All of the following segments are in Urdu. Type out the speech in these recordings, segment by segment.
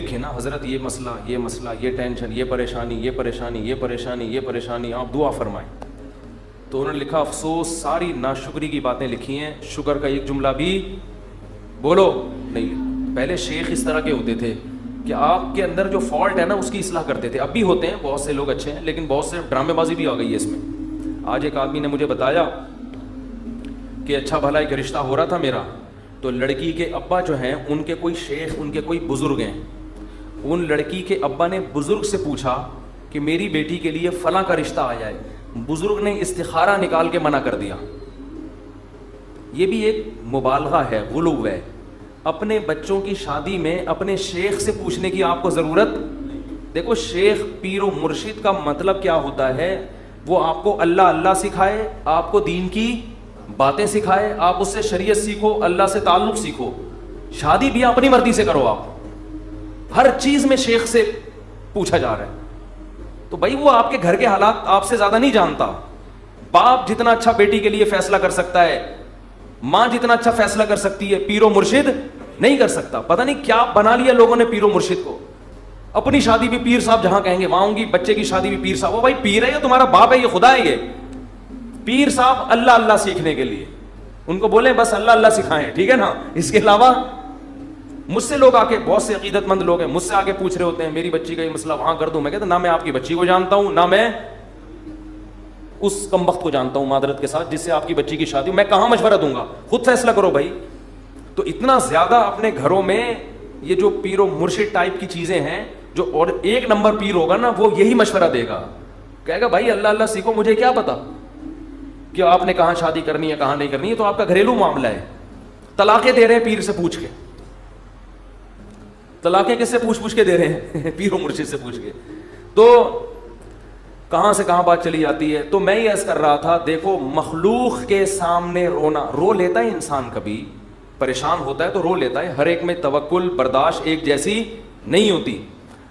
لکھے نا حضرت یہ مسئلہ یہ ٹینشن یہ پریشانی آپ دعا فرمائیں. تو انہوں نے لکھا افسوس ساری ناشکری کی باتیں لکھی ہیں, شکر کا ایک جملہ بھی بولو نہیں. پہلے شیخ اس طرح کے ہوتے تھے کہ آپ کے اندر جو فالٹ ہے نا اس کی اصلاح کرتے تھے. اب بھی ہوتے ہیں, بہت سے لوگ اچھے ہیں, لیکن بہت سے ڈرامے بازی بھی آ گئی ہے اس میں. آج ایک آدمی نے مجھے بتایا کہ اچھا بھلا ایک رشتہ ہو رہا تھا میرا, تو لڑکی کے ابا جو ہیں ان کے کوئی شیخ, ان کے کوئی بزرگ ہیں, ان لڑکی کے ابا نے بزرگ سے پوچھا کہ میری بیٹی کے لیے فلاں کا رشتہ آیا ہے. بزرگ نے استخارہ نکال کے منع کر دیا. یہ بھی ایک مبالغہ ہے, غلو ہے. اپنے بچوں کی شادی میں اپنے شیخ سے پوچھنے کی آپ کو ضرورت. دیکھو شیخ پیر و مرشد کا مطلب کیا ہوتا ہے, وہ آپ کو اللہ سکھائے, آپ کو دین کی باتیں سکھائے, آپ اس سے شریعت سیکھو, اللہ سے تعلق سیکھو. شادی بھی اپنی مرضی سے کرو. آپ ہر چیز میں شیخ سے پوچھا جا رہا ہے. تو بھائی وہ آپ کے گھر کے حالات آپ سے زیادہ نہیں جانتا. باپ جتنا اچھا بیٹی کے لیے فیصلہ کر سکتا ہے, ماں جتنا اچھا فیصلہ کر سکتی ہے, پیر و مرشد نہیں کر سکتا. پتہ نہیں کیا بنا لیا لوگوں نے پیر و مرشد کو. اپنی شادی بھی پیر صاحب جہاں کہیں گے وہاں ہوں گی, بچے کی شادی بھی پیر صاحب. وہ بھائی پیر ہے, یہ تمہارا باپ ہے, یہ خدا ہے. یہ پیر صاحب اللہ سیکھنے کے لیے, ان کو بولیں بس اللہ سکھائیں, ٹھیک ہے نا. اس کے علاوہ مجھ سے لوگ آ کے, بہت سے عقیدت مند لوگ ہیں, مجھ سے آ کے پوچھ رہے ہوتے ہیں میری بچی کا یہ مسئلہ وہاں کر دوں. میں کہتا نہ میں آپ کی بچی کو جانتا ہوں, نہ میں اس کمبخت کو جانتا ہوں معذرت کے ساتھ جس سے آپ کی بچی کی شادی. میں کہاں مشورہ دوں گا, خود فیصلہ کرو بھائی. تو اتنا زیادہ اپنے گھروں میں یہ جو پیر و مرشد ٹائپ کی چیزیں ہیں, جو اور ایک نمبر پیر ہوگا نا وہ یہی مشورہ دے گا, کہے گا بھائی اللہ سیکھو, مجھے کیا پتا کہ آپ نے کہاں شادی کرنی ہے کہاں نہیں کرنی ہے. تو آپ کا گھریلو معاملہ ہے. طلاقیں دے رہے ہیں پیر سے پوچھ کے, طلاقیں کس سے پوچھ کے دے رہے ہیں, پیر و مرشد سے پوچھ کے. تو کہاں سے کہاں بات چلی جاتی ہے. تو میں یہ عرض کر رہا تھا, دیکھو مخلوق کے سامنے رونا, رو لیتا ہے انسان, کبھی پریشان ہوتا ہے تو رو لیتا ہے. ہر ایک میں توکل برداشت ایک جیسی نہیں ہوتی,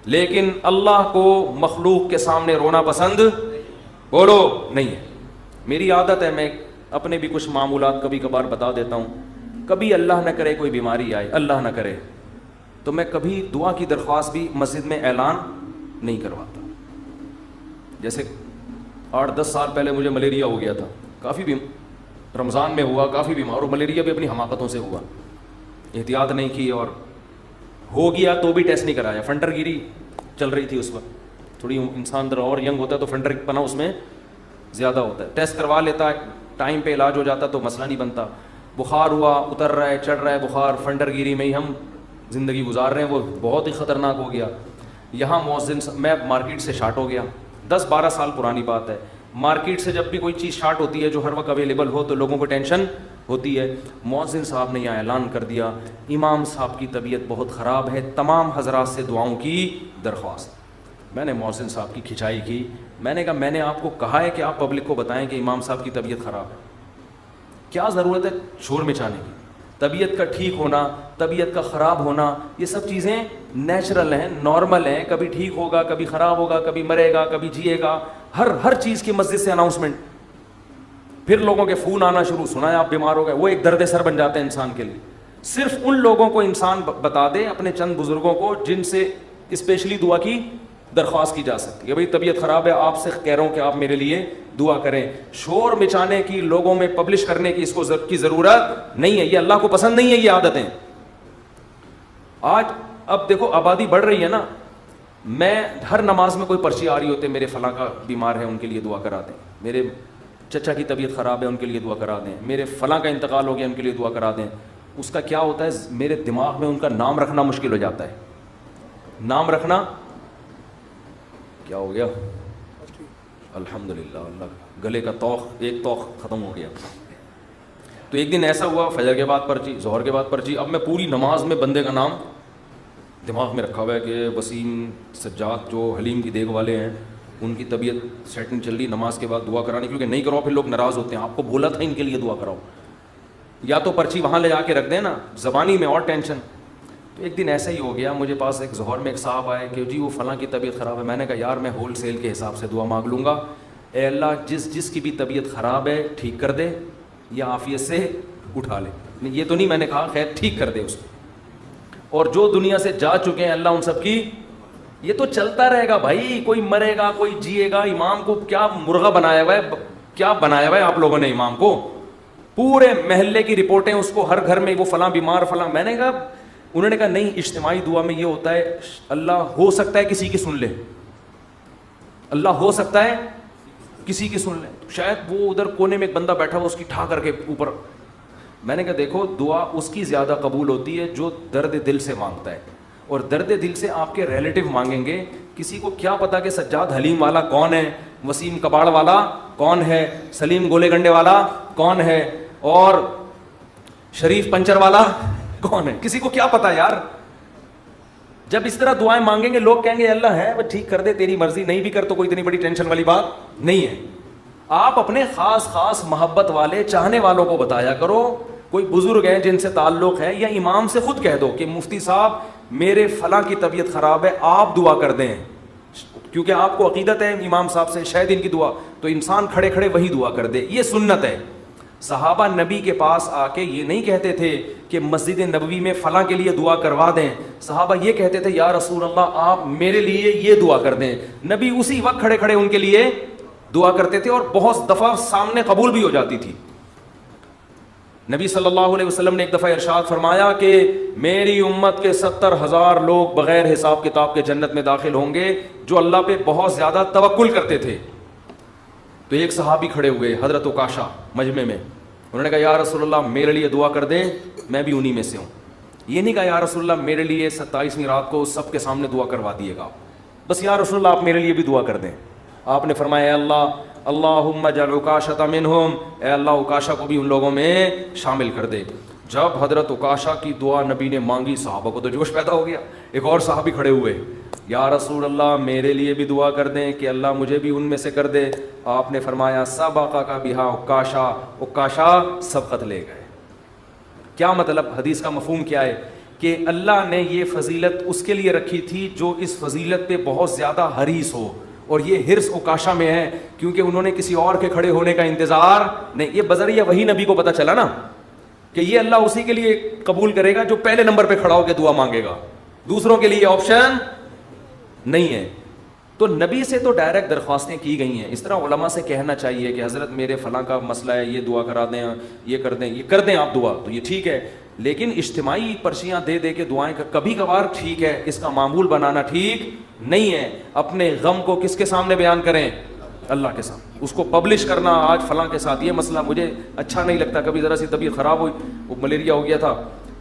لیکن اللہ کو مخلوق کے سامنے رونا پسند بولو نہیں ہے. میری عادت ہے, میں اپنے بھی کچھ معمولات کبھی کبھار بتا دیتا ہوں. کبھی اللہ نہ کرے کوئی بیماری آئے, اللہ نہ کرے, تو میں کبھی دعا کی درخواست بھی مسجد میں اعلان نہیں کرواتا. جیسے 8-10 سال پہلے مجھے ملیریا ہو گیا تھا, کافی رمضان میں ہوا, کافی بیمار, اور ملیریا بھی اپنی حماقتوں سے ہوا, احتیاط نہیں کی, اور ہو گیا تو بھی ٹیسٹ نہیں کرایا. فنٹر گیری چل رہی تھی اس وقت, تھوڑی انسان در اور ینگ ہوتا ہے تو فنٹر پنا اس میں زیادہ ہوتا ہے. ٹیسٹ کروا لیتا ہے, ٹائم پہ علاج ہو جاتا تو مسئلہ نہیں بنتا. بخار ہوا, اتر رہا ہے, چڑھ رہا ہے بخار, فنٹر گیری میں ہی ہم زندگی گزار رہے ہیں, وہ بہت ہی خطرناک ہو گیا. یہاں مؤذن, میں مارکیٹ سے شارٹ ہو گیا, 10-12 سال پرانی بات ہے. مارکیٹ سے جب بھی کوئی چیز شارٹ ہوتی ہے جو ہر وقت اویلیبل ہو تو لوگوں کو ٹینشن ہوتی ہے. مؤذن صاحب نے یہاں اعلان کر دیا, امام صاحب کی طبیعت بہت خراب ہے, تمام حضرات سے دعاؤں کی درخواست. میں نے مؤذن صاحب کی کھچائی کی, میں نے کہا میں نے آپ کو کہا ہے کہ آپ پبلک کو بتائیں کہ امام صاحب کی طبیعت خراب ہے, کیا ضرورت ہے شور مچانے کی. طبیعت کا ٹھیک ہونا, طبیعت کا خراب ہونا, یہ سب چیزیں نیچرل ہیں, نارمل ہیں. کبھی ٹھیک ہوگا, کبھی خراب ہوگا, کبھی مرے گا, کبھی جیے گا. ہر چیز کی مسجد سے اناؤنسمنٹ. پھر لوگوں کے فون آنا شروع, سنا ہے آپ بیمار ہو گئے, وہ ایک درد سر بن جاتے ہیں انسان کے لیے. صرف ان لوگوں کو انسان بتا دے, اپنے چند بزرگوں کو جن سے اسپیشلی دعا کی درخواست کی جا سکتی ہے. بھائی طبیعت خراب ہے, آپ سے کہہ رہا ہوں کہ آپ میرے لیے دعا کریں. شور مچانے کی, لوگوں میں پبلش کرنے کی اس کو کی ضرورت نہیں ہے, یہ اللہ کو پسند نہیں ہے یہ عادتیں. آج اب دیکھو آبادی بڑھ رہی ہے نا, میں ہر نماز میں کوئی پرچی آ رہی ہوتے, میرے فلاں کا بیمار ہے ان کے لیے دعا کرا دیں, میرے چچا کی طبیعت خراب ہے ان کے لیے دعا کرا دیں, میرے فلاں کا انتقال ہو گیا ان کے لیے دعا کرا دیں. اس کا کیا ہوتا ہے, میرے دماغ میں ان کا نام رکھنا مشکل ہو جاتا ہے. نام رکھنا کیا ہو گیا, الحمدللہ, اللہ گلے کا ایک توخ ختم ہو گیا. تو ایک دن ایسا ہوا, فجر کے بعد پرچی, ظہر کے بعد پرچی. اب میں پوری نماز میں بندے کا نام دماغ میں رکھا ہوا ہے کہ وسیم سجاد جو حلیم کی دیکھ والے ہیں, ان کی طبیعت سیٹ نہیں چل رہی, نماز کے بعد دعا کرانی, کیونکہ نہیں کراؤ پھر لوگ ناراض ہوتے ہیں. آپ کو بولا تھا ان کے لیے دعا کراؤ. یا تو پرچی وہاں لے جا کے رکھ دیں نا, زبانی میں اور ٹینشن. تو ایک دن ایسا ہی ہو گیا, مجھے پاس ایک ظہر میں ایک صاحب آئے کہ جی وہ فلاں کی طبیعت خراب ہے. میں نے کہا یار میں ہول سیل کے حساب سے دعا مانگ لوں گا, اے اللہ جس کی بھی طبیعت خراب ہے ٹھیک کر دے یا عافیت سے اٹھا لے. یہ تو نہیں میں نے کہا خیر ٹھیک کر دے اس کو. اور جو دنیا سے جا چکے ہیں اللہ ان سب کی. یہ تو چلتا رہے گا بھائی, کوئی مرے گا کوئی جیے گا. امام کو کیا مرغا بنایا ہوا ہے, کیا بنایا ہوا ہے آپ لوگوں نے امام کو؟ پورے محلے کی رپورٹیں اس کو, ہر گھر میں وہ فلاں بیمار فلاں. میں نے کہا, انہوں نے کہا نہیں, اجتماعی دعا میں یہ ہوتا ہے اللہ ہو سکتا ہے کسی کی سن لے, اللہ ہو سکتا ہے کسی کی سن لے. شاید وہ ادھر کونے میں ایک بندہ بیٹھا ہوا اس کی ٹھا کر کے اوپر. میں نے کہا دیکھو دعا اس کی زیادہ قبول ہوتی ہے جو درد دل سے مانگتا ہے, اور درد دل سے آپ کے ریلیٹو مانگیں گے. کسی کو کیا پتا کہ سجاد حلیم والا کون ہے, وسیم کباڑ والا کون ہے, سلیم گولے گنڈے والا کون ہے, اور شریف پنچر والا کون ہے, کسی کو کیا پتا یار. جب اس طرح دعائیں مانگیں گے لوگ کہیں گے اللہ ہے وہ ٹھیک کر دے, تیری مرضی, نہیں بھی کر تو کوئی اتنی بڑی ٹینشن والی بات نہیں ہے. آپ اپنے خاص محبت والے چاہنے والوں کو بتایا کرو. کوئی بزرگ ہیں جن سے تعلق ہے, یا امام سے خود کہہ دو کہ مفتی صاحب میرے فلاں کی طبیعت خراب ہے, آپ دعا کر دیں, کیونکہ آپ کو عقیدت ہے امام صاحب سے شاید ان کی دعا, تو انسان کھڑے کھڑے وہی دعا کر دے. یہ سنت ہے. صحابہ نبی کے پاس آ کے یہ نہیں کہتے تھے کہ مسجد نبوی میں فلاں کے لیے دعا کروا دیں. صحابہ یہ کہتے تھے یا رسول اللہ آپ میرے لیے یہ دعا کر دیں. نبی اسی وقت کھڑے کھڑے ان کے لیے دعا کرتے تھے, اور بہت دفعہ سامنے قبول بھی ہو جاتی تھی. نبی صلی اللہ علیہ وسلم نے ایک دفعہ ارشاد فرمایا کہ میری امت کے 70,000 لوگ بغیر حساب کتاب کے جنت میں داخل ہوں گے جو اللہ پہ بہت زیادہ توکل کرتے تھے. تو ایک صحابی کھڑے ہوئے حضرت عکاشہ مجمع میں, انہوں نے کہا یا رسول اللہ میرے لیے دعا کر دیں, میں بھی انہی میں سے ہوں. یہ نہیں کہا یا رسول اللہ میرے لیے 27ویں رات کو سب کے سامنے دعا کروا دیے گا, بس یا رسول اللہ آپ میرے لیے بھی دعا کر دیں. آپ نے فرمایا اے اللہ اللہم اجعل عکاشۃ منہم, اے اللہ عکاشہ کو بھی ان لوگوں میں شامل کر دے. جب حضرت عکاشہ کی دعا نبی نے مانگی صحابہ کو تو جوش پیدا ہو گیا. ایک اور صحابی کھڑے ہوئے, یا رسول اللہ میرے لیے بھی دعا کر دیں کہ اللہ مجھے بھی ان میں سے کر دے. آپ نے فرمایا سبقک بہا عکاشہ, عکاشہ سبقت لے گئے. کیا مطلب, حدیث کا مفہوم کیا ہے کہ اللہ نے یہ فضیلت اس کے لیے رکھی تھی جو اس فضیلت پہ بہت زیادہ حریص ہو, اور یہ حرص عکاشہ میں ہے کیونکہ انہوں نے کسی اور کے کھڑے ہونے کا انتظار نہیں. یہ بذریعہ وہی نبی کو پتہ چلا نا کہ یہ اللہ اسی کے لیے قبول کرے گا جو پہلے نمبر پہ کھڑا ہو کے دعا مانگے گا, دوسروں کے لیے آپشن نہیں ہے. تو نبی سے تو ڈائریکٹ درخواستیں کی گئی ہیں. اس طرح علماء سے کہنا چاہیے کہ حضرت میرے فلاں کا مسئلہ ہے, یہ دعا کرا دیں, یہ کر دیں آپ دعا, تو یہ ٹھیک ہے. لیکن اجتماعی پرچیاں دے دے کے دعائیں کبھی کبھار ٹھیک ہے, اس کا معمول بنانا ٹھیک نہیں ہے. اپنے غم کو کس کے سامنے بیان کریں, اللہ کے سامنے. اس کو پبلش کرنا آج فلاں کے ساتھ یہ مسئلہ مجھے اچھا نہیں لگتا, کبھی ذرا سی طبیعت خراب ہوئی, وہ ملیریا ہو گیا تھا,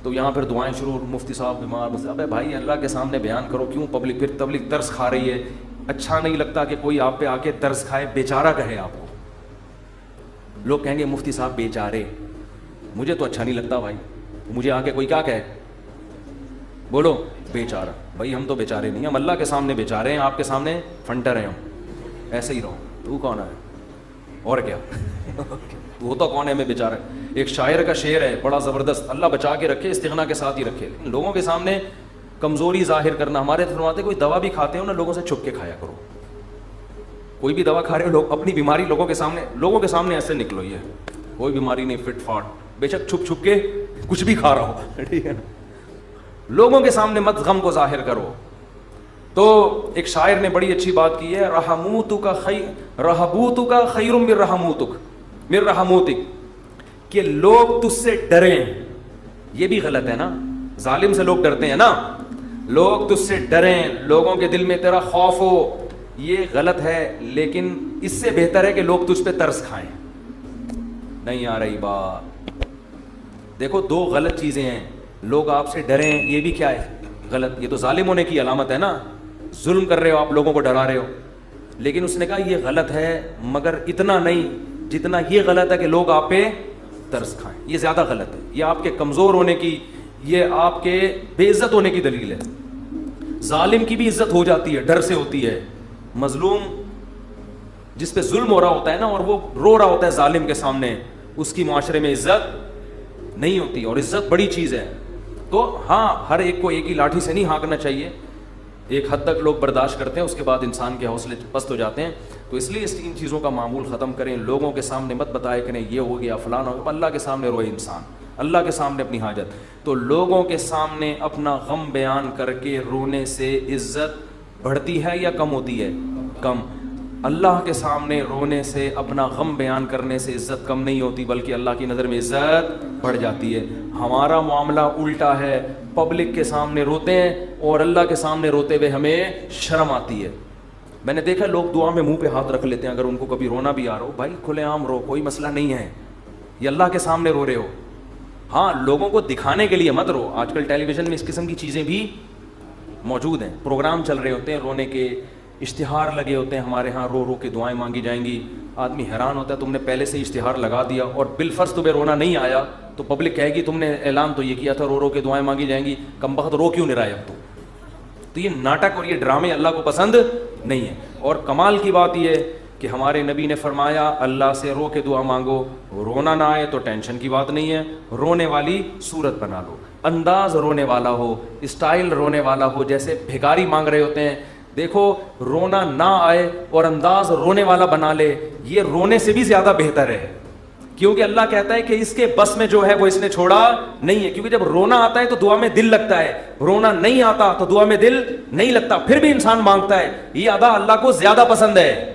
تو یہاں پھر دعائیں شروع, مفتی صاحب بیمار, ابے بھائی اللہ کے سامنے بیان کرو, کیوں پبلک, پھر تبلیغ ترس کھا رہی ہے. اچھا نہیں لگتا کہ کوئی آپ پہ آ کے ترس کھائے, بیچارہ کہے آپ کو. لوگ کہیں گے مفتی صاحب بیچارے, مجھے تو اچھا نہیں لگتا بھائی, مجھے آ کے کوئی کیا کہے, بولو بیچارہ. بھائی ہم تو بیچارے نہیں, ہم اللہ کے سامنے بیچارے ہیں, آپ کے سامنے فنٹر ہیں ہم, ایسے ہی رہو. تو کون ہے اور کیا وہ تو کون ہے, میں بیچارہ. ایک شاعر کا شعر ہے بڑا زبردست, اللہ بچا کے رکھے, استغنا کے ساتھ ہی رکھے. لوگوں کے سامنے کمزوری ظاہر کرنا, ہمارے فرماتے کوئی دوا بھی کھاتے ہو نا لوگوں سے چھپ کے کھایا کرو. کوئی بھی دوا کھا رہے ہو, لوگ اپنی بیماری لوگوں کے سامنے ایسے نکلو, یہ کوئی بیماری نہیں, فٹ فاٹ, بے شک چھپ چھپ کے کچھ بھی کھا رہا ہو, ٹھیک ہے نا, لوگوں کے سامنے مت غم کو ظاہر کرو. تو ایک شاعر نے بڑی اچھی بات کی ہے, رہبوتک خیر من رحموتک, کہ لوگ تجھ سے ڈریں. یہ بھی غلط ہے نا, ظالم سے لوگ ڈرتے ہیں نا, لوگ تجھ سے ڈریں, لوگوں کے دل میں تیرا خوف ہو, یہ غلط ہے. لیکن اس سے بہتر ہے کہ لوگ تجھ پہ ترس کھائیں. نہیں آ رہی بات. دیکھو دو غلط چیزیں ہیں, لوگ آپ سے ڈریں, یہ بھی کیا ہے, غلط. یہ تو ظالم ہونے کی علامت ہے نا, ظلم کر رہے ہو آپ, لوگوں کو ڈرا رہے ہو. لیکن اس نے کہا یہ غلط ہے مگر اتنا نہیں جتنا یہ غلط ہے کہ لوگ آپ پہ ترس کھائیں. یہ زیادہ غلط ہے, یہ آپ کے کمزور ہونے کی, یہ آپ کے بے عزت ہونے کی دلیل ہے. ظالم کی بھی عزت ہو جاتی ہے, ڈر سے ہوتی ہے. مظلوم جس پہ ظلم ہو رہا ہوتا ہے نا, اور وہ رو رہا ہوتا ہے ظالم کے سامنے, اس کی معاشرے میں عزت نہیں ہوتی, اور عزت بڑی چیز ہے. تو ہاں ہر ایک کو ایک ہی لاٹھی سے نہیں ہانکنا چاہیے, ایک حد تک لوگ برداشت کرتے ہیں, اس کے بعد انسان کے حوصلے پست ہو جاتے ہیں. تو اس لیے ان چیزوں کا معمول ختم کریں, لوگوں کے سامنے مت بتائے کریں یہ ہو گیا فلانا ہو گیا, اللہ کے سامنے روئے انسان. اللہ کے سامنے اپنی حاجت. تو لوگوں کے سامنے اپنا غم بیان کر کے رونے سے عزت بڑھتی ہے یا کم ہوتی ہے؟ کم. اللہ کے سامنے رونے سے, اپنا غم بیان کرنے سے عزت کم نہیں ہوتی, بلکہ اللہ کی نظر میں عزت بڑھ جاتی ہے. ہمارا معاملہ الٹا ہے, پبلک کے سامنے روتے ہیں اور اللہ کے سامنے روتے ہوئے ہمیں شرم آتی ہے. میں نے دیکھا لوگ دعا میں منہ پہ ہاتھ رکھ لیتے ہیں اگر ان کو کبھی رونا بھی آ رہا ہو. بھائی کھلے عام رو, کوئی مسئلہ نہیں ہے, یہ اللہ کے سامنے رو رہے ہو. ہاں لوگوں کو دکھانے کے لیے مت رو. آج کل ٹیلی ویژن میں اس قسم کی چیزیں بھی موجود ہیں, پروگرام چل رہے ہوتے ہیں رونے کے, اشتہار لگے ہوتے ہیں ہمارے ہاں, رو رو کے دعائیں مانگی جائیں گی. آدمی حیران ہوتا ہے, تم نے پہلے سے اشتہار لگا دیا اور بالفرض تمہیں رونا نہیں آیا تو پبلک کہے گی تم نے اعلان تو یہ کیا تھا رو رو کے دعائیں مانگی جائیں گی, کم بخت رو کیوں نہیں رہا ہے اب تو یہ ناٹک اور یہ ڈرامے اللہ کو پسند نہیں ہے. اور کمال کی بات یہ ہے کہ ہمارے نبی نے فرمایا اللہ سے رو کے دعا مانگو, رونا نہ آئے تو ٹینشن کی بات نہیں ہے, رونے والی صورت بنا لو, انداز رونے والا ہو, اسٹائل رونے والا ہو. جیسے بھکاری مانگ رہے ہوتے ہیں, دیکھو رونا نہ آئے اور انداز رونے والا بنا لے, یہ رونے سے بھی زیادہ بہتر ہے. کیونکہ اللہ کہتا ہے کہ اس کے بس میں جو ہے وہ اس نے چھوڑا نہیں ہے. کیونکہ جب رونا آتا ہے تو دعا میں دل لگتا ہے, رونا نہیں آتا تو دعا میں دل نہیں لگتا, پھر بھی انسان مانگتا ہے. یہ ادا اللہ کو زیادہ پسند ہے.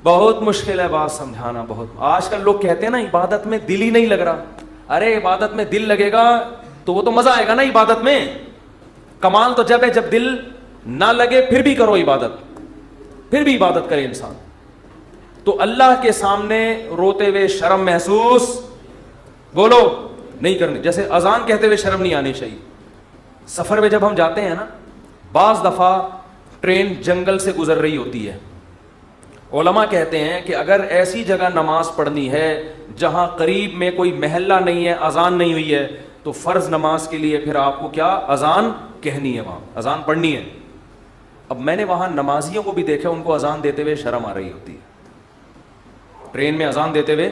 بہت مشکل ہے بات سمجھانا. بہت آج کل لوگ کہتے ہیں نا عبادت میں دل ہی نہیں لگ رہا. ارے عبادت میں دل لگے گا تو وہ تو مزہ آئے گا نا عبادت میں. کمال تو جب ہے جب دل نہ لگے پھر بھی کرو عبادت, پھر بھی عبادت کرے انسان. تو اللہ کے سامنے روتے ہوئے شرم محسوس بولو نہیں کرنی. جیسے اذان کہتے ہوئے شرم نہیں آنی چاہیے. سفر میں جب ہم جاتے ہیں نا, بعض دفعہ ٹرین جنگل سے گزر رہی ہوتی ہے. علماء کہتے ہیں کہ اگر ایسی جگہ نماز پڑھنی ہے جہاں قریب میں کوئی محلہ نہیں ہے, اذان نہیں ہوئی ہے, تو فرض نماز کے لیے پھر آپ کو کیا اذان کہنی ہے, وہاں اذان پڑھنی ہے. اب میں نے وہاں نمازیوں کو بھی دیکھا, ان کو اذان دیتے ہوئے شرم آ رہی ہوتی ہے. ٹرین میں اذان دیتے ہوئے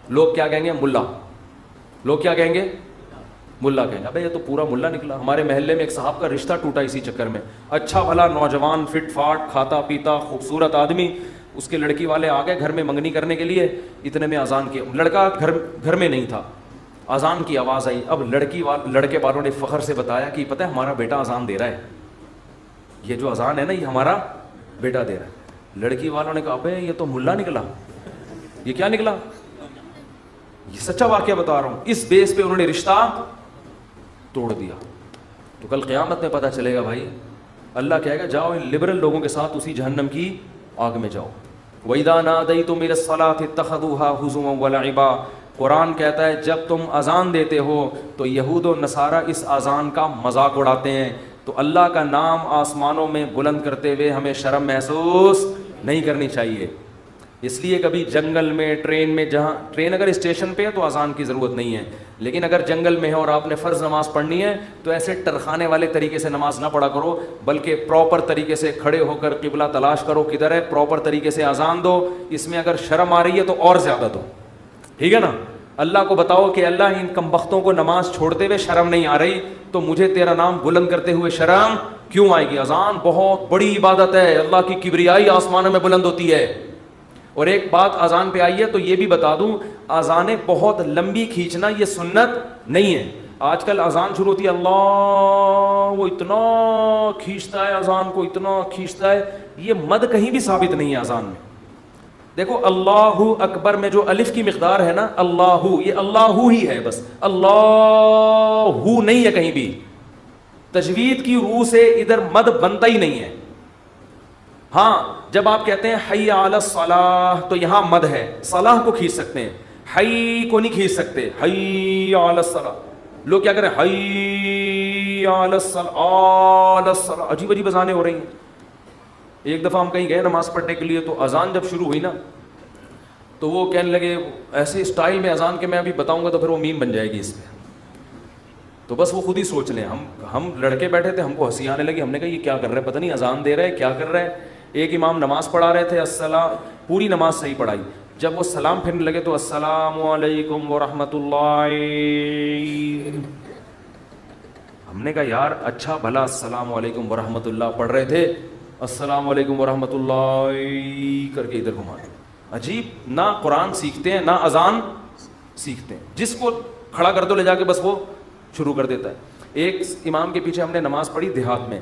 لوگ کیا کہیں گے, ملا. لوگ کیا کہیں گے, ملا کہیں گے. ابے یہ تو پورا ملا نکلا. ہمارے محلے میں ایک صاحب کا رشتہ ٹوٹا اسی چکر میں. اچھا بھلا نوجوان, فٹ فاٹ, کھاتا پیتا, خوبصورت آدمی. اس کے لڑکی والے آ گئے گھر میں منگنی کرنے کے لیے, اتنے میں اذان کی. لڑکا گھر میں نہیں تھا, اذان کی آواز آئی. اب لڑکے والوں نے فخر سے بتایا کہ پتہ ہے ہمارا بیٹا اذان دے رہا ہے, یہ جو اذان ہے نا یہ ہمارا بیٹا دے رہا ہے. لڑکی والوں نے کہا ابے یہ تو ملا نکلا. یہ کیا نکلا؟ یہ سچا واقعہ بتا رہا ہوں. اس بیس پہ انہوں نے رشتہ توڑ دیا. تو کل قیامت میں پتہ چلے گا بھائی. اللہ کہے گا جاؤ ان لبرل لوگوں کے ساتھ اسی جہنم کی آگ میں جاؤ. وَإِذَا نَادَيْتُمْ إِلَى الصَّلَاةِ اتَّخَذُوهَا هُزُوًا وَلَعِبًا. قرآن کہتا ہے جب تم اذان دیتے ہو تو یہود و نصارہ اس اذان کا مذاق اڑاتے ہیں. تو اللہ کا نام آسمانوں میں بلند کرتے ہوئے ہمیں شرم محسوس نہیں کرنی چاہیے. اس لیے کبھی جنگل میں, ٹرین میں, جہاں ٹرین اگر اسٹیشن پہ ہے تو اذان کی ضرورت نہیں ہے, لیکن اگر جنگل میں ہے اور آپ نے فرض نماز پڑھنی ہے تو ایسے ٹرخانے والے طریقے سے نماز نہ پڑھا کرو, بلکہ پراپر طریقے سے کھڑے ہو کر قبلہ تلاش کرو کدھر ہے, پراپر طریقے سے اذان دو. اس میں اگر شرم آ رہی ہے تو اور زیادہ دو, ٹھیک ہے نا. اللہ کو بتاؤ کہ اللہ ان کمبختوں کو نماز چھوڑتے ہوئے شرم نہیں آ رہی تو مجھے تیرا نام بلند کرتے ہوئے شرم کیوں آئے گی. اذان بہت بڑی عبادت ہے, اللہ کی کبریائی آسمانوں میں بلند ہوتی ہے. اور ایک بات اذان پہ آئی ہے تو یہ بھی بتا دوں, اذانیں بہت لمبی کھینچنا یہ سنت نہیں ہے. آج کل اذان شروع ہوتی ہے, اللہ وہ اتنا کھینچتا ہے اذان کو, اتنا کھینچتا ہے. یہ مد کہیں بھی ثابت نہیں ہے اذان میں. دیکھو اللہ اکبر میں جو الف کی مقدار ہے نا, اللہ, یہ اللہ ہی ہے بس, اللہ نہیں ہے کہیں بھی. تجوید کی روح سے ادھر مد بنتا ہی نہیں ہے. ہاں جب آپ کہتے ہیں حی علی الصلاح تو یہاں مد ہے, صلاح کو کھینچ سکتے ہیں, حی کو نہیں کھینچ سکتے. حی علی الصلاح, لوگ کیا کریں حی علی الصلاح, عجیب عجیب اذانیں ہو رہی ہیں. ایک دفعہ ہم کہیں گئے نماز پڑھنے کے لیے تو اذان جب شروع ہوئی نا تو وہ کہنے لگے ایسے اسٹائل میں اذان کے میں ابھی بتاؤں گا تو پھر وہ میم بن جائے گی اس پہ. تو بس وہ خود ہی سوچ لیں. ہم لڑکے بیٹھے تھے, ہم کو ہنسی آنے لگی. ہم نے کہا یہ کیا کر رہے ہیں, پتہ نہیں اذان دے رہے ہیں کیا کر رہے ہیں. ایک امام نماز پڑھا رہے تھے, السلام, پوری نماز صحیح پڑھائی. جب وہ سلام پھرنے لگے تو السلام علیکم ورحمۃ اللہ. ہم نے کہا یار اچھا بھلا السلام علیکم ورحمۃ اللہ پڑھ رہے تھے, السلام علیکم ورحمۃ اللہ کر کے ادھر گھما. عجیب, نہ قرآن سیکھتے ہیں نہ اذان سیکھتے ہیں. جس کو کھڑا کر دو لے جا کے بس وہ شروع کر دیتا ہے. ایک امام کے پیچھے ہم نے نماز پڑھی دیہات میں,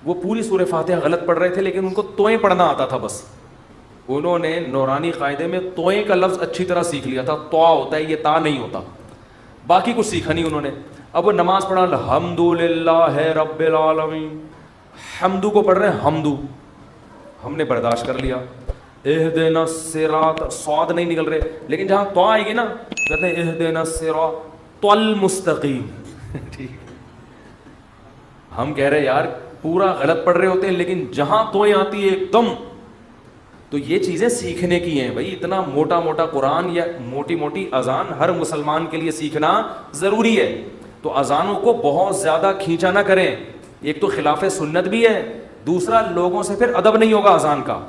وہ پوری سورہ فاتحہ غلط پڑھ رہے تھے لیکن ان کو توئیں پڑھنا آتا تھا بس. انہوں نے نورانی قاعدے میں توئیں کا لفظ اچھی طرح سیکھ لیا تھا, تو ہوتا ہے یہ تا نہیں ہوتا, باقی کچھ سیکھا نہیں انہوں نے. اب وہ نماز پڑھا الحمدللہ رب العالمین, حمدو کو پڑھ رہے ہیں حمدو, ہم نے برداشت کر لیا. اہدنا الصراط, صاد نہیں نکل رہے, لیکن جہاں تو آئے گی نا کہتے ہیں اہدنا الصراط المستقیم. ٹھیک, ہم کہہ رہے یار پورا غلط پڑھ رہے ہوتے ہیں لیکن جہاں توئیں آتی ہے ایک دم. تو یہ چیزیں سیکھنے کی ہیں بھائی, اتنا موٹا موٹا قرآن یا موٹی موٹی اذان ہر مسلمان کے لیے سیکھنا ضروری ہے. تو اذانوں کو بہت زیادہ کھینچا نہ کریں, ایک تو خلاف سنت بھی ہے, دوسرا لوگوں سے پھر ادب نہیں ہوگا اذان کا.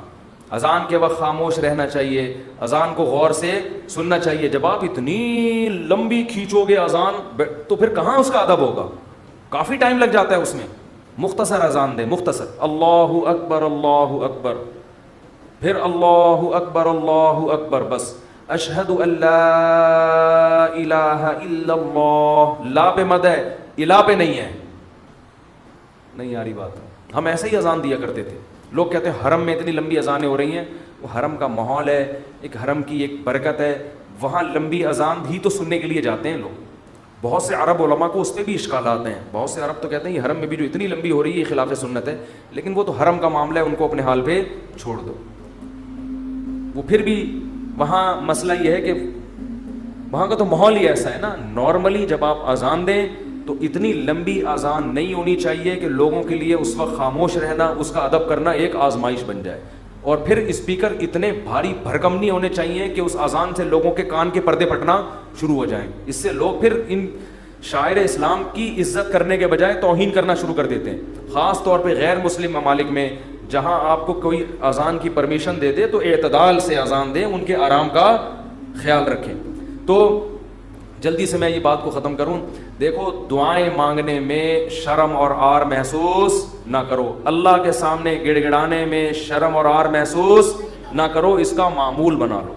اذان کے وقت خاموش رہنا چاہیے, اذان کو غور سے سننا چاہیے. جب آپ اتنی لمبی کھینچو گے اذان تو پھر کہاں اس کا ادب ہوگا, کافی ٹائم لگ جاتا ہے اس میں. مختصر اذان دے, مختصر, اللہ اکبر اللہ اکبر, پھر اللہ اکبر اللہ اکبر, بس. اشہد ان لا الہ الا اللہ, لا پہ مد ہے, الہ پہ نہیں ہے. نہیں آ رہی بات. ہم ایسے ہی اذان دیا کرتے تھے. لوگ کہتے ہیں حرم میں اتنی لمبی اذانیں ہو رہی ہیں, وہ حرم کا ماحول ہے, ایک حرم کی ایک برکت ہے, وہاں لمبی اذان بھی تو سننے کے لیے جاتے ہیں لوگ. بہت سے عرب علماء کو اس پہ بھی اشکالات ہیں. بہت سے عرب تو کہتے ہیں یہ حرم میں بھی جو اتنی لمبی ہو رہی ہے یہ خلاف سنت ہے, لیکن وہ تو حرم کا معاملہ ہے, ان کو اپنے حال پہ چھوڑ دو. وہ پھر بھی وہاں مسئلہ یہ ہے کہ وہاں کا تو ماحول ہی ایسا ہے نا. نارملی جب آپ اذان دیں تو اتنی لمبی اذان نہیں ہونی چاہیے کہ لوگوں کے لیے اس وقت خاموش رہنا, اس کا ادب کرنا ایک آزمائش بن جائے. اور پھر اسپیکر اتنے بھاری بھرکم نہیں ہونے چاہیے کہ اس اذان سے لوگوں کے کان کے پردے پھٹنا شروع ہو جائیں. اس سے لوگ پھر ان شاعر اسلام کی عزت کرنے کے بجائے توہین کرنا شروع کر دیتے ہیں. خاص طور پہ غیر مسلم ممالک میں جہاں آپ کو کوئی اذان کی پرمیشن دے دے تو اعتدال سے اذان دیں, ان کے آرام کا خیال رکھیں. تو جلدی سے میں یہ بات کو ختم کروں. دیکھو دعائیں مانگنے میں شرم اور عار محسوس نہ کرو, اللہ کے سامنے گڑ گڑانے میں شرم اور عار محسوس نہ کرو, اس کا معمول بنا لو.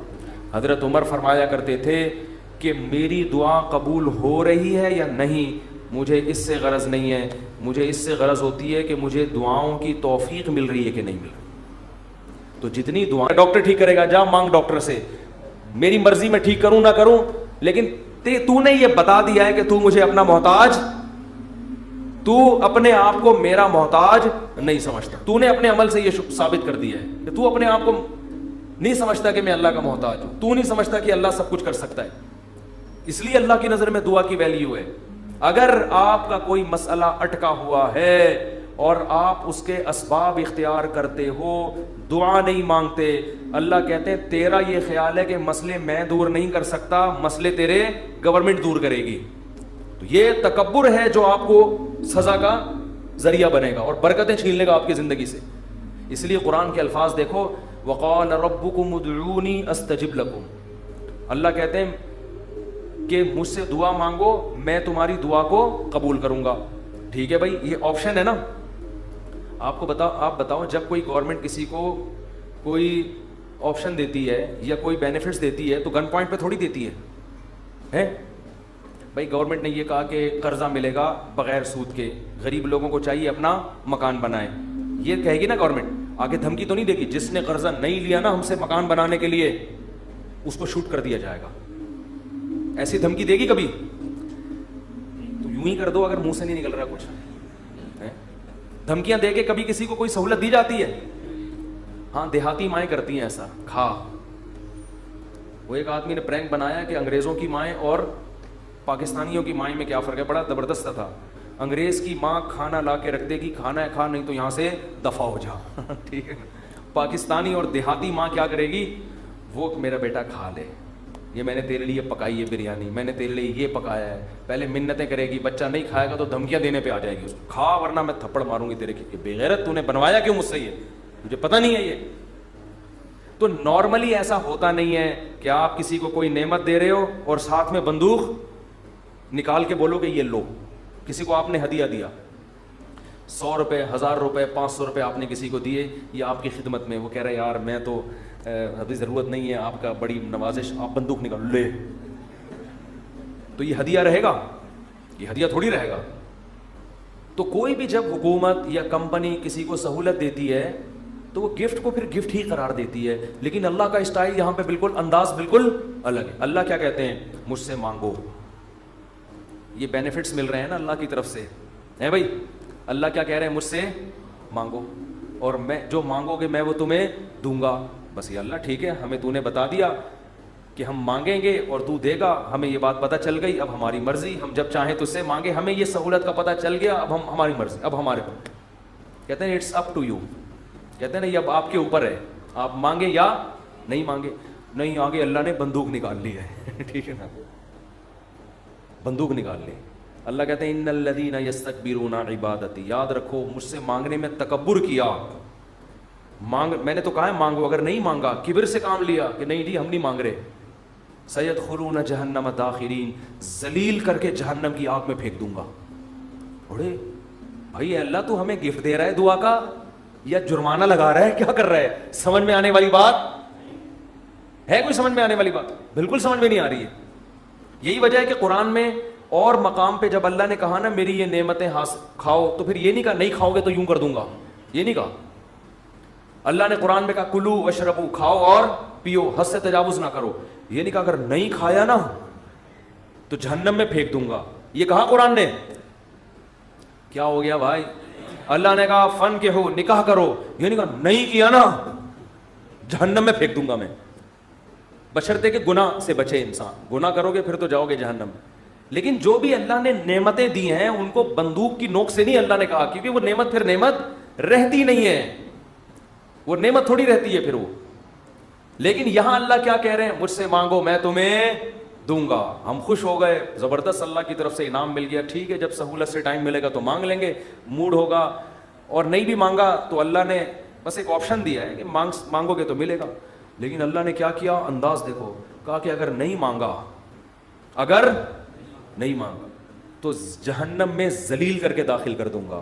حضرت عمر فرمایا کرتے تھے کہ میری دعا قبول ہو رہی ہے یا نہیں مجھے اس سے غرض نہیں ہے, مجھے اس سے غرض ہوتی ہے کہ مجھے دعاؤں کی توفیق مل رہی ہے کہ نہیں مل رہی. تو جتنی دعائیں, ڈاکٹر ٹھیک کرے گا, جا مانگ ڈاکٹر سے, میری مرضی میں ٹھیک کروں نہ کروں, لیکن تو نے یہ بتا دیا ہے کہ تو مجھے اپنا محتاج, تو اپنے آپ کو میرا محتاج نہیں سمجھتا. تو نے اپنے عمل سے یہ ثابت کر دیا ہے کہ تو اپنے آپ کو نہیں سمجھتا کہ میں اللہ کا محتاج ہوں. تو نہیں سمجھتا کہ اللہ سب کچھ کر سکتا ہے. اس لیے اللہ کی نظر میں دعا کی ویلیو ہے. اگر آپ کا کوئی مسئلہ اٹکا ہوا ہے اور آپ اس کے اسباب اختیار کرتے ہو, دعا نہیں مانگتے, اللہ کہتے ہیں تیرا یہ خیال ہے کہ مسئلے میں دور نہیں کر سکتا, مسئلے تیرے گورنمنٹ دور کرے گی. تو یہ تکبر ہے جو آپ کو سزا کا ذریعہ بنے گا اور برکتیں چھین لے گا آپ کی زندگی سے. اس لیے قرآن کے الفاظ دیکھو, وقال ربکم ادعونی استجب لکم. اللہ کہتے ہیں کہ مجھ سے دعا مانگو میں تمہاری دعا کو قبول کروں گا. ٹھیک ہے بھائی, یہ آپشن ہے نا. آپ بتاؤ جب کوئی گورنمنٹ کسی کو کوئی آپشن دیتی ہے یا کوئی بینیفٹس دیتی ہے تو گن پوائنٹ پہ تھوڑی دیتی ہے. بھائی گورنمنٹ نے یہ کہا کہ قرضہ ملے گا بغیر سود کے, غریب لوگوں کو چاہیے اپنا مکان بنائیں, یہ کہے گی نا گورنمنٹ. آگے دھمکی تو نہیں دے گی, جس نے قرضہ نہیں لیا نا ہم سے مکان بنانے کے لیے اس کو شوٹ کر دیا جائے گا. ایسی دھمکی دے گی کبھی؟ تو یوں ہی کر دو اگر منہ سے نہیں نکل رہا کچھ. دھمکیاں دے کے کبھی کسی کو کوئی سہولت دی جاتی ہے؟ ہاں دیہاتی مائیں کرتی ہیں ایسا. کھا, وہ ایک آدمی نے پرینک بنایا کہ انگریزوں کی مائیں اور پاکستانیوں کی مائیں میں کیا فرق ہے, بڑا زبردست تھا. انگریز کی ماں کھانا لا کے رکھ دے گی, کھانا ہے کھا, نہیں تو یہاں سے دفع ہو جا. ٹھیک ہے. پاکستانی اور دیہاتی ماں کیا کرے گی, وہ میرا بیٹا کھا لے, یہ میں نے تیرے لیے پکائی ہے بریانی, میں نے تیرے لیے یہ پکایا ہے. پہلے منتیں کرے گی, بچہ نہیں کھائے گا تو دھمکیاں دینے پہ آ جائے گی اس کو, کھا ورنہ میں تھپڑ ماروں گی تیرے کی. بے غیرت, تو نے بنوایا کیوں مجھ سے, یہ مجھے پتہ نہیں ہے یہ. تو نارملی ایسا ہوتا نہیں ہے کہ آپ کسی کو کوئی نعمت دے رہے ہو اور ساتھ میں بندوق نکال کے بولو کہ یہ لو. کسی کو آپ نے ہدیہ دیا, 100 روپے, 1000 روپے, 500 روپے آپ نے کسی کو دیے, یہ آپ کی خدمت میں, وہ کہہ رہے یار میں تو ابھی ضرورت نہیں ہے آپ کا, بڑی نوازش, آپ بندوق نکال لے. تو یہ ہدیہ رہے گا؟ یہ ہدیہ تھوڑی رہے گا. تو کوئی بھی جب حکومت یا کمپنی کسی کو سہولت دیتی ہے تو وہ گفٹ کو پھر گفٹ ہی قرار دیتی ہے. لیکن اللہ کا اسٹائل یہاں پہ بالکل انداز بالکل الگ ہے. اللہ کیا کہتے ہیں؟ مجھ سے مانگو. یہ بینیفٹس مل رہے ہیں نا اللہ کی طرف سے ہے بھائی. اللہ کیا کہہ رہے ہیں؟ مجھ سے مانگو اور میں جو مانگو گے میں وہ تمہیں دوں گا. بس یہ اللہ ٹھیک ہے, ہمیں تو نے بتا دیا کہ ہم مانگیں گے اور تو دے گا, ہمیں یہ بات پتہ چل گئی, اب ہماری مرضی, ہم جب چاہیں تو اس سے مانگے, ہمیں یہ سہولت کا پتہ چل گیا, اب ہم ہماری مرضی, اب ہمارے پر. کہتے ہیں اٹس اپ ٹو یو, کہتے ہیں نا یہ اب آپ کے اوپر ہے, آپ مانگے یا نہیں مانگے. نہیں آگے اللہ نے بندوق نکال لی ہے ٹھیک ہے نا, بندوق نکال لی. اللہ کہتے ہیں ان الذین یستکبرون عبادتی, یاد رکھو مجھ سے مانگنے میں تکبر کیا. میں نے تو کہا ہے مانگو, اگر نہیں مانگا کبر سے کام لیا کہ نہیں جی ہم نہیں مانگ رہے, سیدخلون جہنم داخرین, ذلیل کر کے جہنم کی آگ میں پھینک دوں گا. بڑے بھائی اللہ تو ہمیں گفٹ دے رہا ہے دعا کا یا جرمانہ لگا رہا ہے, کیا کر رہا ہے؟ سمجھ میں آنے والی بات ہے؟ کوئی سمجھ میں آنے والی بات؟ بالکل سمجھ میں نہیں آ رہی ہے. یہی وجہ ہے کہ قرآن میں اور مقام پہ جب اللہ نے کہا نا میری یہ نعمتیں کھاؤ, تو پھر یہ نہیں کہا نہیں کھاؤ گے تو یوں کر دوں گا, یہ نہیں کہا. اللہ نے قرآن میں کہا کلو واشربو, کھاؤ اور پیو, حد سے تجاوز نہ کرو. یہ نہیں کہا اگر نہیں کھایا نا تو جہنم میں پھینک دوں گا, یہ کہا قرآن نے. کیا ہو گیا بھائی؟ اللہ نے کہا فن کے ہو, نکاح کرو, یہ نہیں کہا نہیں کیا نا جہنم میں پھینک دوں گا میں, بشرطے کہ گناہ سے بچے انسان. گناہ کرو گے پھر تو جاؤ گے جہنم. لیکن جو بھی اللہ نے نعمتیں دی ہیں ان کو بندوق کی نوک سے نہیں اللہ نے کہا, کیونکہ وہ نعمت پھر نعمت رہتی نہیں ہے, وہ نعمت تھوڑی رہتی ہے پھر وہ. لیکن یہاں اللہ کیا کہہ رہے ہیں؟ مجھ سے مانگو میں تمہیں دوں گا. ہم خوش ہو گئے, زبردست, اللہ کی طرف سے انعام مل گیا, ٹھیک ہے جب سہولت سے ٹائم ملے گا تو مانگ لیں گے, موڈ ہوگا. اور نہیں بھی مانگا تو اللہ نے بس ایک آپشن دیا ہے کہ مانگو گے تو ملے گا. لیکن اللہ نے کیا کیا, انداز دیکھو, کہا کہ اگر نہیں مانگا تو جہنم میں ذلیل کر کے داخل کر دوں گا.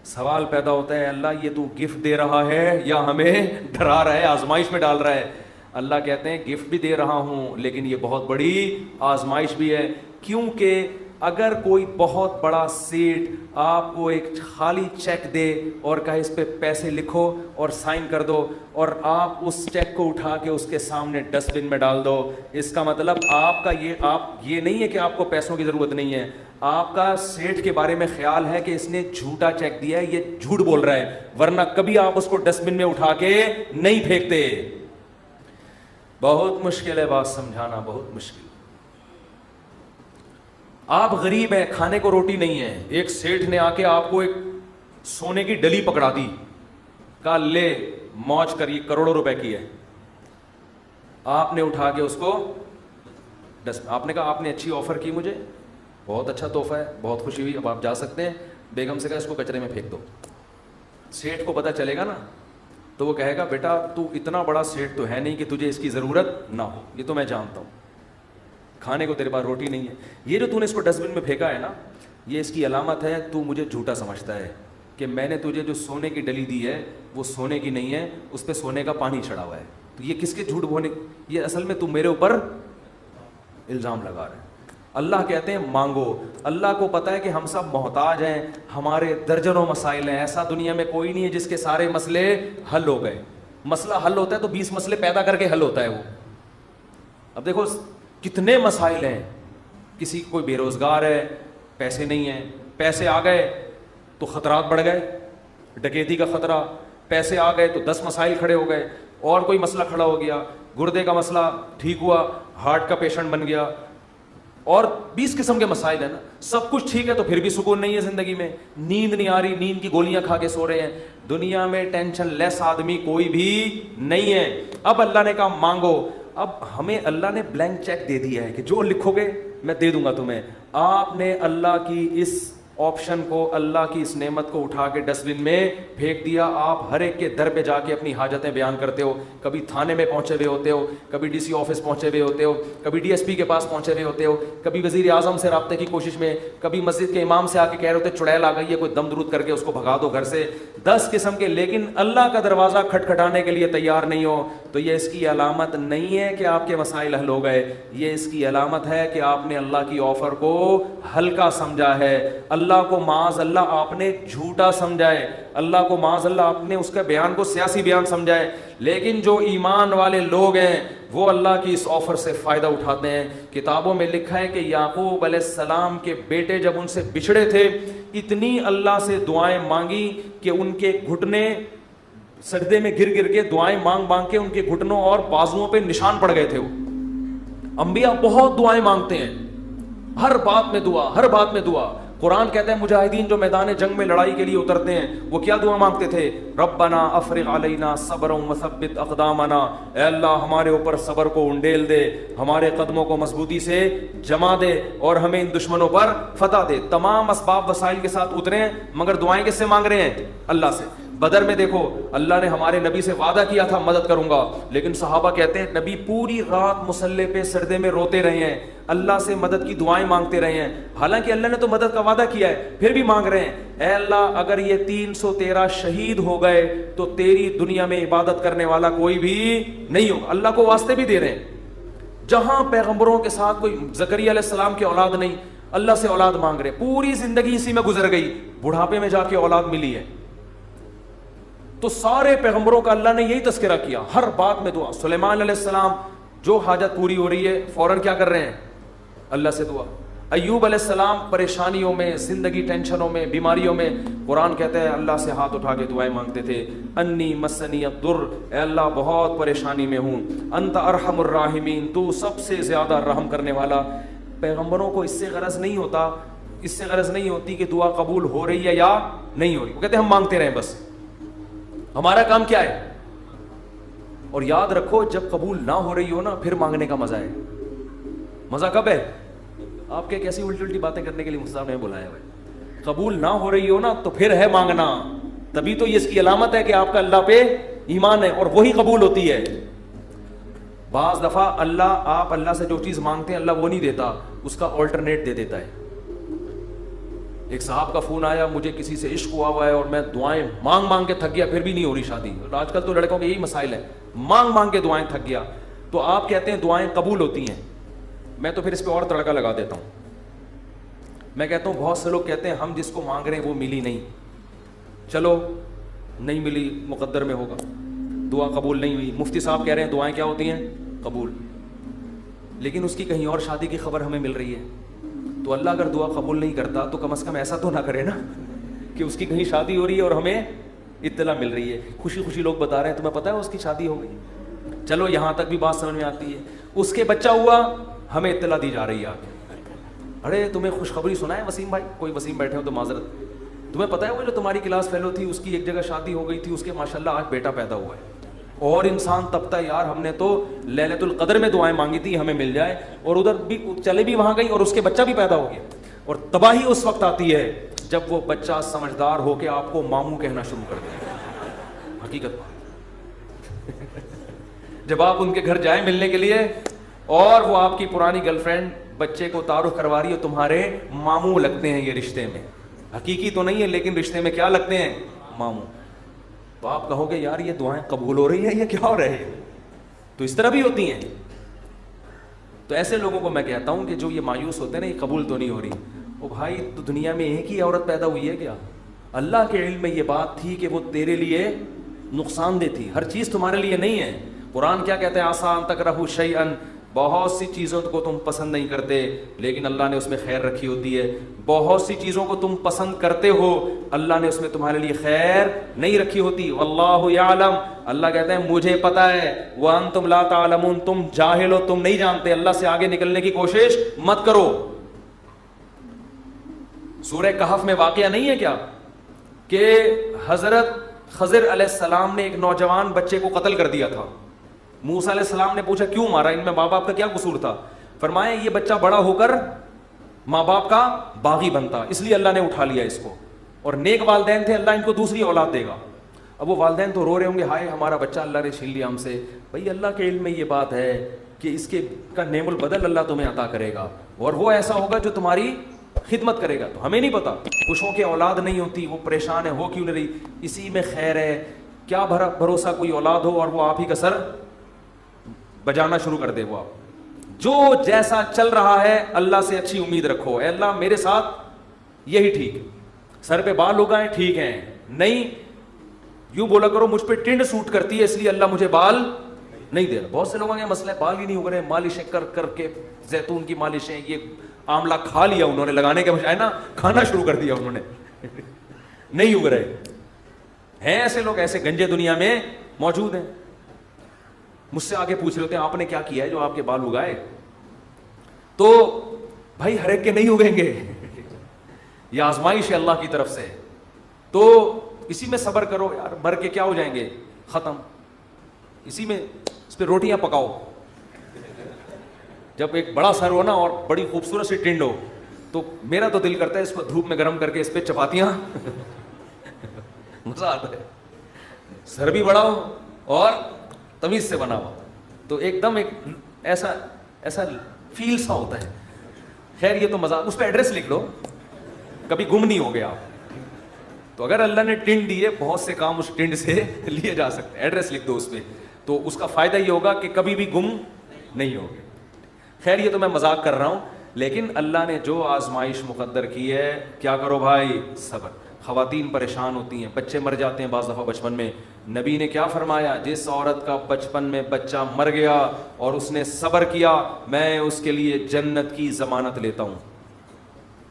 سوال پیدا ہوتا ہے اللہ یہ تو گفٹ دے رہا ہے یا ہمیں ڈرا رہا ہے, آزمائش میں ڈال رہا ہے؟ اللہ کہتے ہیں گفٹ بھی دے رہا ہوں لیکن یہ بہت بڑی آزمائش بھی ہے. کیونکہ اگر کوئی بہت بڑا سیٹ آپ کو ایک خالی چیک دے اور کہے اس پہ پیسے لکھو اور سائن کر دو, اور آپ اس چیک کو اٹھا کے اس کے سامنے ڈسٹ بن میں ڈال دو, اس کا مطلب آپ کا یہ نہیں ہے کہ آپ کو پیسوں کی ضرورت نہیں ہے, آپ کا سیٹ کے بارے میں خیال ہے کہ اس نے جھوٹا چیک دیا ہے, یہ جھوٹ بول رہا ہے, ورنہ کبھی آپ اس کو ڈسٹ بن میں اٹھا کے نہیں پھینکتے. بہت مشکل ہے بات سمجھانا, بہت مشکل. آپ غریب ہیں, کھانے کو روٹی نہیں ہے, ایک سیٹھ نے آ کے آپ کو ایک سونے کی ڈلی پکڑا دی, کہا لے موج کر, یہ کروڑوں روپے کی ہے. آپ نے اٹھا کے اس کو آپ نے کہا آپ نے اچھی آفر کی مجھے, بہت اچھا تحفہ ہے, بہت خوشی ہوئی, اب آپ جا سکتے ہیں. بیگم سے کہا اس کو کچرے میں پھینک دو. سیٹھ کو پتہ چلے گا نا تو وہ کہے گا بیٹا تو اتنا بڑا سیٹ تو ہے نہیں کہ تجھے اس کی ضرورت نہ ہو, یہ تو میں جانتا ہوں, کھانے کو تیرے پاس روٹی نہیں ہے, یہ جو تو نے اس کو ڈسٹ بن میں پھینکا ہے نا یہ اس کی علامت ہے تو مجھے جھوٹا سمجھتا ہے کہ میں نے تجھے جو سونے کی ڈلی دی ہے وہ سونے کی نہیں ہے, اس پہ سونے کا پانی چڑھا ہوا ہے. تو یہ کس کے جھوٹ بولنے, یہ اصل میں تو میرے اوپر الزام لگا رہا ہے. اللہ کہتے ہیں مانگو. اللہ کو پتہ ہے کہ ہم سب محتاج ہیں, ہمارے درجنوں مسائل ہیں, ایسا دنیا میں کوئی نہیں ہے جس کے سارے مسئلے حل ہو گئے. مسئلہ حل ہوتا ہے تو 20 مسئلے پیدا کر کے حل ہوتا ہے وہ. اب دیکھو کتنے مسائل ہیں, کسی کوئی بے روزگار ہے, پیسے نہیں ہیں, پیسے آ گئے تو خطرات بڑھ گئے, ڈکیتی کا خطرہ, پیسے آ گئے تو 10 مسائل کھڑے ہو گئے, اور کوئی مسئلہ کھڑا ہو گیا, گردے کا مسئلہ ٹھیک ہوا, ہارٹ کا پیشنٹ بن گیا, اور 20 قسم کے مسائل ہیں نا. سب کچھ ٹھیک ہے تو پھر بھی سکون نہیں ہے زندگی میں, نیند نہیں آ رہی, نیند کی گولیاں کھا کے سو رہے ہیں. دنیا میں ٹینشن لیس آدمی کوئی بھی نہیں ہے. اب اللہ نے کہا مانگو. اب ہمیں اللہ نے بلینک چیک دے دیا ہے کہ جو لکھو گے میں دے دوں گا تمہیں. آپ نے اللہ کی اس آپشن کو, اللہ کی اس نعمت کو اٹھا کے ڈسٹ بن میں پھینک دیا. آپ ہر ایک کے در پہ جا کے اپنی حاجتیں بیان کرتے ہو, کبھی تھانے میں پہنچے ہوئے ہوتے ہو, کبھی ڈی سی آفس پہنچے ہوئے ہوتے ہو, کبھی ڈی ایس پی کے پاس پہنچے ہوئے ہوتے ہو, کبھی وزیر اعظم سے رابطے کی کوشش میں, کبھی مسجد کے امام سے آ کے کہہ رہے ہوتے چڑیل آ گئی ہے, کوئی دم درود کر کے اس کو بھگا دو گھر سے. 10 قسم کے, لیکن اللہ کا دروازہ کھٹکھٹانے کے لیے تیار نہیں ہو. تو یہ اس کی علامت نہیں ہے کہ آپ کے مسائل حل ہو گئے, یہ اس کی علامت ہے کہ آپ نے اللہ کی آفر کو ہلکا سمجھا ہے, اللہ کو معاذ اللہ آپ نے جھوٹا سمجھا ہے, اللہ کو معاذ اللہ آپ نے اس کا بیان کو سیاسی بیان سمجھا ہے. لیکن جو ایمان والے لوگ ہیں وہ اللہ کی اس آفر سے فائدہ اٹھاتے ہیں. کتابوں میں لکھا ہے کہ یعقوب علیہ السلام کے بیٹے جب ان سے بچھڑے تھے, اتنی اللہ سے دعائیں مانگی کہ ان کے گھٹنے سجدے میں گر گر کے دعائیں مانگ مانگ کے ان کے گھٹنوں اور بازوؤں پہ نشان پڑ گئے تھے. وہ انبیاء بہت دعائیں مانگتے ہیں, ہر بات میں دعا, ہر بات میں دعا. قرآن کہتا ہے مجاہدین جو میدان جنگ میں لڑائی کے لیے اترتے ہیں وہ کیا دعا مانگتے تھے؟ ربنا افرغ علینا صبرا وثبت اقدامنا, اے اللہ ہمارے اوپر صبر کو انڈیل دے, ہمارے قدموں کو مضبوطی سے جما دے اور ہمیں ان دشمنوں پر فتح دے. تمام اسباب وسائل کے ساتھ اترے ہیں مگر دعائیں کس سے مانگ رہے ہیں؟ اللہ سے. بدر میں دیکھو اللہ نے ہمارے نبی سے وعدہ کیا تھا مدد کروں گا, لیکن صحابہ کہتے ہیں نبی پوری رات مصلے پہ سردے میں روتے رہے ہیں, اللہ سے مدد کی دعائیں مانگتے رہے ہیں, حالانکہ اللہ نے تو مدد کا وعدہ کیا ہے, پھر بھی مانگ رہے ہیں اے اللہ اگر یہ 313 شہید ہو گئے تو تیری دنیا میں عبادت کرنے والا کوئی بھی نہیں ہوگا. اللہ کو واسطے بھی دے رہے ہیں. جہاں پیغمبروں کے ساتھ کوئی زکریا علیہ السلام کی اولاد نہیں, اللہ سے اولاد مانگ رہے, پوری زندگی اسی میں گزر گئی, بڑھاپے میں جا کے اولاد ملی ہے. تو سارے پیغمبروں کا اللہ نے یہی تذکرہ کیا, ہر بات میں دعا. سلیمان علیہ السلام جو حاجت پوری ہو رہی ہے فوراً کیا کر رہے ہیں؟ اللہ سے دعا. ایوب علیہ السلام پریشانیوں میں, زندگی ٹینشنوں میں, بیماریوں میں, قرآن کہتا ہے اللہ سے ہاتھ اٹھا کے دعائیں مانگتے تھے. انی مسنی الضر, اے اللہ بہت پریشانی میں ہوں. انت ارحم الراحمین, تو سب سے زیادہ رحم کرنے والا. پیغمبروں کو اس سے غرض نہیں ہوتا, اس سے غرض نہیں ہوتی کہ دعا قبول ہو رہی ہے یا نہیں ہو رہی, وہ کہتے ہیں ہم مانگتے رہیں بس, ہمارا کام کیا ہے. اور یاد رکھو جب قبول نہ ہو رہی ہو نا پھر مانگنے کا مزہ ہے. مزہ کب ہے؟ آپ کے کیسی الٹی الٹی باتیں کرنے کے لیے مصطفیٰ نے بلایا ہے. قبول نہ ہو رہی ہو نا تو پھر ہے مانگنا, تبھی تو یہ اس کی علامت ہے کہ آپ کا اللہ پہ ایمان ہے اور وہی قبول ہوتی ہے. بعض دفعہ آپ اللہ سے جو چیز مانگتے ہیں اللہ وہ نہیں دیتا, اس کا آلٹرنیٹ دے دیتا ہے. ایک صاحب کا فون آیا, مجھے کسی سے عشق ہوا ہے اور میں دعائیں مانگ مانگ کے تھک گیا, پھر بھی نہیں ہو رہی شادی. آج کل تو لڑکوں کے یہی مسائل ہے, مانگ مانگ کے دعائیں تھک گیا. تو آپ کہتے ہیں دعائیں قبول ہوتی ہیں, میں تو پھر اس پہ اور تڑکا لگا دیتا ہوں. میں کہتا ہوں بہت سے لوگ کہتے ہیں ہم جس کو مانگ رہے ہیں وہ ملی نہیں, چلو نہیں ملی مقدر میں ہوگا, دعا قبول نہیں ہوئی. مفتی صاحب کہہ رہے ہیں دعائیں کیا ہوتی ہیں؟ قبول. لیکن اس کی کہیں اور شادی کی خبر ہمیں مل رہی ہے, تو اللہ اگر دعا قبول نہیں کرتا تو کم از کم ایسا تو نہ کرے نا کہ اس کی کہیں شادی ہو رہی ہے اور ہمیں اطلاع مل رہی ہے. خوشی خوشی لوگ بتا رہے ہیں تمہیں پتا ہے اس کی شادی ہو گئی, چلو یہاں تک بھی بات سمجھ میں آتی ہے. اس کے بچہ ہوا, ہمیں اطلاع دی جا رہی ہے آگے, ارے تمہیں خوشخبری سنا ہے وسیم بھائی, کوئی وسیم بیٹھے ہو تو معذرت, تمہیں پتا ہے وہ جو تمہاری کلاس فیلو تھی اس کی ایک جگہ شادی ہو گئی تھی, اس کے ماشاءاللہ آج بیٹا پیدا ہوا ہے. اور انسان تبتا ہے یار ہم نے تو لیلۃ القدر میں دعائیں مانگی تھی ہمیں مل جائے, اور ادھر بھی چلے بھی وہاں گئی اور اس کے بچہ بھی پیدا ہو گیا. اور تباہی اس وقت آتی ہے جب وہ بچہ سمجھدار ہو کے آپ کو ماموں کہنا شروع کر دے. حقیقت جب آپ ان کے گھر جائیں ملنے کے لیے اور وہ آپ کی پرانی گرل فرینڈ بچے کو تعارف کروا رہی ہے, تمہارے ماموں لگتے ہیں یہ رشتے میں, حقیقی تو نہیں ہے لیکن رشتے میں کیا لگتے ہیں؟ ماموں. تو آپ کہو گے یار یہ دعائیں قبول ہو رہی ہیں یہ کیا ہو رہے ہیں؟ تو اس طرح بھی ہوتی ہیں. تو ایسے لوگوں کو میں کہتا ہوں کہ جو یہ مایوس ہوتے ہیں نا یہ قبول تو نہیں ہو رہی, او بھائی تو دنیا میں ایک ہی عورت پیدا ہوئی ہے کیا؟ اللہ کے علم میں یہ بات تھی کہ وہ تیرے لیے نقصان دہ تھی, ہر چیز تمہارے لیے نہیں ہے. قرآن کیا کہتے ہیں؟ آسان تکرہوا شیئا, بہت سی چیزوں کو تم پسند نہیں کرتے لیکن اللہ نے اس میں خیر رکھی ہوتی ہے. بہت سی چیزوں کو تم پسند کرتے ہو اللہ نے اس میں تمہارے لیے خیر نہیں رکھی ہوتی. واللہ یعلم, اللہ کہتے ہیں مجھے پتا ہے, وانتم لا تعلمون, تم جاہل ہو, تم نہیں جانتے. اللہ سے آگے نکلنے کی کوشش مت کرو. سورہ کہف میں واقعہ نہیں ہے کیا کہ حضرت خضر علیہ السلام نے ایک نوجوان بچے کو قتل کر دیا تھا. موسیٰ علیہ السلام نے پوچھا کیوں مارا, ان میں ماں باپ کا کیا قصور تھا؟ فرمایا یہ بچہ بڑا ہو کر ماں باپ کا باغی بنتا, اس لیے اللہ نے اٹھا لیا اس کو, اور نیک والدین تھے اللہ ان کو دوسری اولاد دے گا. اب وہ والدین تو رو رہے ہوں گے ہائے ہمارا بچہ اللہ نے چھین لیا ہم سے. بھائی اللہ کے علم میں یہ بات ہے کہ اس کے کا نعم البدل اللہ تمہیں عطا کرے گا, اور وہ ایسا ہوگا جو تمہاری خدمت کرے گا. تو ہمیں نہیں پتا, کچھوں کے اولاد نہیں ہوتی وہ پریشان ہے, ہو کیوں نہیں رہی, اسی میں خیر ہے. کیا بھروسہ کوئی اولاد ہو اور وہ آپ ہی کا سر بجانا شروع کر دے وہ آپ. جو جیسا چل رہا ہے اللہ سے اچھی امید رکھو, اے اللہ میرے ساتھ یہی ٹھیک ہے, سر پہ بال اگائیں ٹھیک ہیں, نہیں یوں بولا کرو مجھ پہ ٹنڈ سوٹ کرتی ہے اس لیے اللہ مجھے بال نہیں دے رہا. بہت سے لوگوں کا مسئلہ ہے بال ہی نہیں اگ رہے, مالشیں کر کر کے, زیتون کی مالشیں, یہ آملہ کھا لیا انہوں نے, لگانے کے بجائے نا کھانا شروع کر دیا انہوں نے, نہیں اگ رہے ہیں. ایسے لوگ ایسے گنجے دنیا میں موجود ہیں. مجھ سے آگے پوچھ رہے ہوتے ہیں آپ نے کیا کیا ہے جو آپ کے بال اگائے؟ تو بھائی ہر ایک کے نہیں اگیں گے, یہ آزمائش ہے اللہ کی طرف سے. تو اسی میں صبر کرو یار, مر کے کیا ہو جائیں گے, ختم. اسی میں اس پہ روٹیاں پکاؤ. جب ایک بڑا سر ہو نا اور بڑی خوبصورت سی ٹنڈ ہو تو میرا تو دل کرتا ہے اس کو دھوپ میں گرم کر کے اس پہ چپاتیاں مزہ آتا ہے. سر بھی بڑا ہو اور تمیز سے بنا ہوا تو ایک دم ایک ایسا ایسا فیل سا ہوتا ہے. خیر یہ تو مزہ, اس پہ ایڈریس لکھ لو, کبھی گم نہیں ہو گیا آپ. تو اگر اللہ نے ٹنڈ دی ہے بہت سے کام اس ٹنڈ سے لیے جا سکتے ہیں, ایڈریس لکھ دو اس پہ, تو اس کا فائدہ یہ ہوگا کہ کبھی بھی گم نہیں ہوگے. خیر یہ تو میں مذاق کر رہا ہوں, لیکن اللہ نے جو آزمائش مقدر کی ہے کیا کرو بھائی, صبر. خواتین پریشان ہوتی ہیں, بچے مر جاتے ہیں بعض دفعہ بچپن میں. نبی نے کیا فرمایا, جس عورت کا بچپن میں بچہ مر گیا اور اس نے صبر کیا میں اس کے لیے جنت کی ضمانت لیتا ہوں.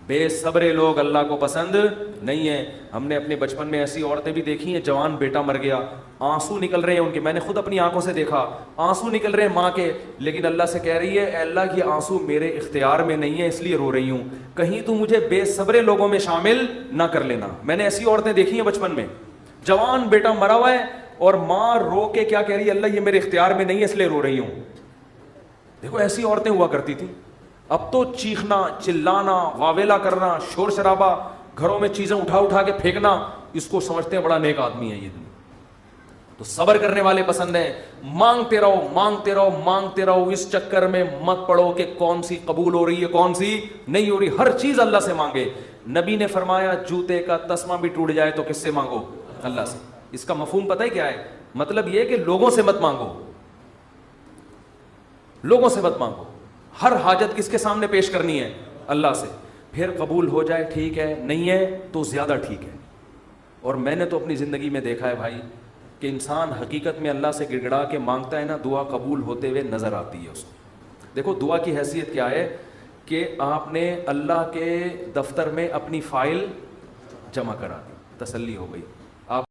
بے صبرے لوگ اللہ کو پسند نہیں ہیں. ہم نے اپنے بچپن میں ایسی عورتیں بھی دیکھی ہیں, جوان بیٹا مر گیا, آنسو نکل رہے ہیں ان کے, میں نے خود اپنی آنکھوں سے دیکھا, آنسو نکل رہے ہیں ماں کے, لیکن اللہ سے کہہ رہی ہے اے اللہ یہ آنسو میرے اختیار میں نہیں ہے اس لیے رو رہی ہوں, کہیں تو مجھے بے صبرے لوگوں میں شامل نہ کر لینا. میں نے ایسی عورتیں دیکھی ہیں بچپن میں, جوان بیٹا مرا ہوا ہے اور ماں رو کے کیا کہہ رہی ہے, اللہ یہ میرے اختیار میں نہیں ہے اس لیے رو رہی ہوں. دیکھو ایسی عورتیں ہوا کرتی تھیں. اب تو چیخنا, چلانا, واویلا کرنا, شور شرابہ, گھروں میں چیزیں اٹھا اٹھا کے پھینکنا, اس کو سمجھتے ہیں بڑا نیک آدمی ہے یہ. تو صبر کرنے والے پسند ہیں. مانگتے رہو مانگتے رہو مانگتے رہو, اس چکر میں مت پڑو کہ کون سی قبول ہو رہی ہے کون سی نہیں ہو رہی. ہر چیز اللہ سے مانگے. نبی نے فرمایا جوتے کا تسمہ بھی ٹوٹ جائے تو کس سے مانگو, اللہ سے. اس کا مفہوم پتہ ہے کیا ہے, مطلب یہ کہ لوگوں سے مت مانگو, لوگوں سے مت مانگو. ہر حاجت کس کے سامنے پیش کرنی ہے, اللہ سے. پھر قبول ہو جائے ٹھیک ہے, نہیں ہے تو زیادہ ٹھیک ہے. اور میں نے تو اپنی زندگی میں دیکھا ہے بھائی کہ انسان حقیقت میں اللہ سے گڑ گڑا کے مانگتا ہے نا, دعا قبول ہوتے ہوئے نظر آتی ہے اس کو. دیکھو دعا کی حیثیت کیا ہے کہ آپ نے اللہ کے دفتر میں اپنی فائل جمع کرا دی, تسلی ہو گئی.